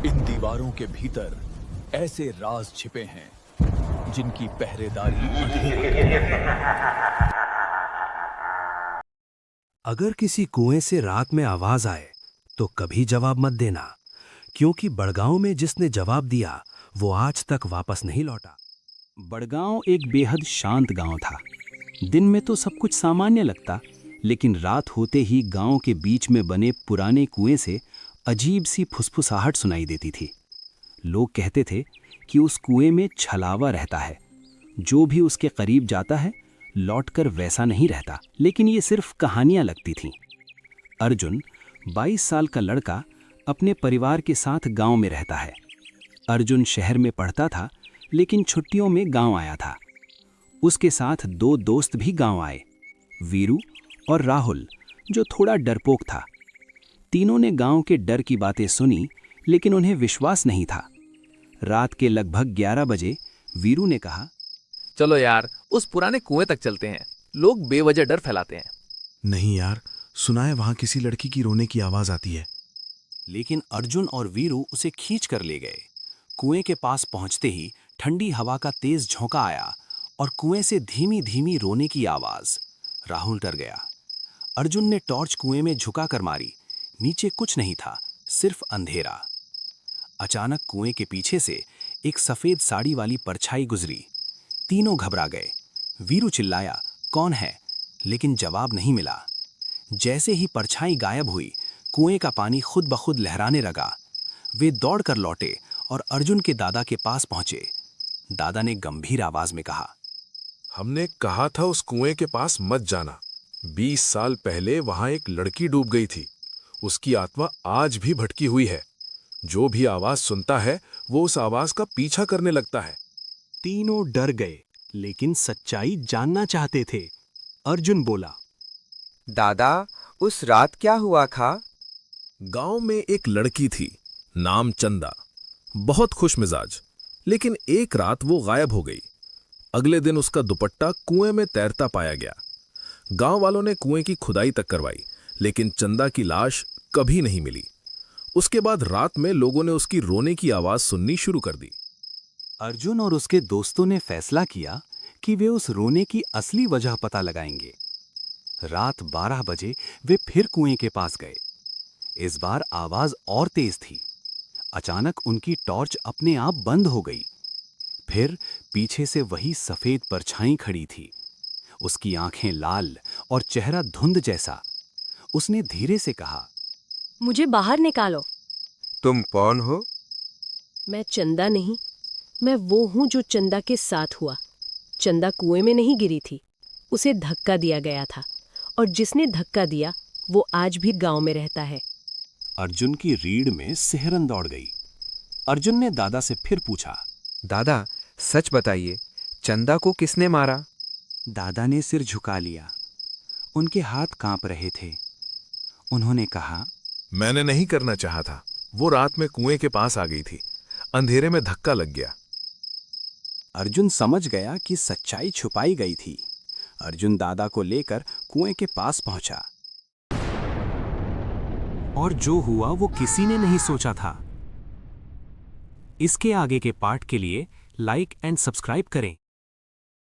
इन दीवारों के भीतर ऐसे राज छिपे हैं जिनकी पहरेदारी अगर किसी कुएं से रात में आवाज आए तो कभी जवाब मत देना, क्योंकि बड़गांव में जिसने जवाब दिया वो आज तक वापस नहीं लौटा। बड़गांव एक बेहद शांत गांव था। दिन में तो सब कुछ सामान्य लगता, लेकिन रात होते ही गांव के बीच में बने पुराने कुएं से अजीब सी फुसफुसाहट सुनाई देती थी। लोग कहते थे कि उस कुएं में छलावा रहता है, जो भी उसके करीब जाता है लौटकर वैसा नहीं रहता। लेकिन ये सिर्फ कहानियां लगती थीं। अर्जुन 22 साल का लड़का अपने परिवार के साथ गांव में रहता है। अर्जुन शहर में पढ़ता था, लेकिन छुट्टियों में गांव आया था। उसके साथ 2 दोस्त भी गांव आए, वीरू और राहुल, जो थोड़ा डरपोक था। तीनों ने गांव के डर की बातें सुनी, लेकिन उन्हें विश्वास नहीं था। रात के लगभग 11 बजे वीरू ने कहा, चलो यार, उस पुराने कुएं तक चलते हैं। लोग बेवजह डर फैलाते हैं। नहीं यार, सुना है वहां किसी लड़की की रोने की आवाज आती है। लेकिन अर्जुन और वीरू उसे खींच कर ले गए। कुएं के पास पहुंचते ही ठंडी हवा का तेज झोंका आया और कुएं से धीमी धीमी रोने की आवाज। राहुल डर गया। अर्जुन ने टॉर्च कुएं में झुका कर मारी। नीचे कुछ नहीं था, सिर्फ अंधेरा। अचानक कुएं के पीछे से एक सफेद साड़ी वाली परछाई गुजरी। तीनों घबरा गए। वीरू चिल्लाया, कौन है? लेकिन जवाब नहीं मिला। जैसे ही परछाई गायब हुई, कुएं का पानी खुद ब खुद लहराने लगा। वे दौड़कर लौटे और अर्जुन के दादा के पास पहुंचे। दादा ने गंभीर आवाज में कहा, हमने कहा था उस कुएं के पास मत जाना। 20 साल पहले वहां एक लड़की डूब गई थी। उसकी आत्मा आज भी भटकी हुई है। जो भी आवाज सुनता है वो उस आवाज का पीछा करने लगता है। तीनों डर गए, लेकिन सच्चाई जानना चाहते थे। अर्जुन बोला, दादा, उस रात क्या हुआ था? गांव में एक लड़की थी, नाम चंदा। बहुत खुशमिजाज, लेकिन एक रात वो गायब हो गई। अगले दिन उसका दुपट्टा कुएं में तैरता पाया गया। गांव वालों ने कुएं की खुदाई तक करवाई, लेकिन चंदा की लाश कभी नहीं मिली। उसके बाद रात में लोगों ने उसकी रोने की आवाज सुननी शुरू कर दी। अर्जुन और उसके दोस्तों ने फैसला किया कि वे उस रोने की असली वजह पता लगाएंगे। रात 12 बजे वे फिर कुएं के पास गए। इस बार आवाज और तेज थी। अचानक उनकी टॉर्च अपने आप बंद हो गई। फिर पीछे से वही सफेद परछाई खड़ी थी। उसकी आंखें लाल और चेहरा धुंध जैसा। उसने धीरे से कहा, मुझे बाहर निकालो। तुम कौन हो? मैं चंदा नहीं, मैं वो हूं जो चंदा के साथ हुआ। चंदा कुएं में नहीं गिरी थी, उसे धक्का दिया गया था, और जिसने धक्का दिया वो आज भी गांव में रहता है। अर्जुन की रीढ़ में सिहरन दौड़ गई। अर्जुन ने दादा से फिर पूछा, दादा, सच बताइए, चंदा को किसने मारा? दादा ने सिर झुका लिया। उनके हाथ कांप रहे थे। उन्होंने कहा, मैंने नहीं करना चाहा था। वो रात में कुएं के पास आ गई थी। अंधेरे में धक्का लग गया। अर्जुन समझ गया कि सच्चाई छुपाई गई थी। अर्जुन दादा को लेकर कुएं के पास पहुंचा। और जो हुआ वो किसी ने नहीं सोचा था। इसके आगे के पार्ट के लिए लाइक एंड सब्सक्राइब करें।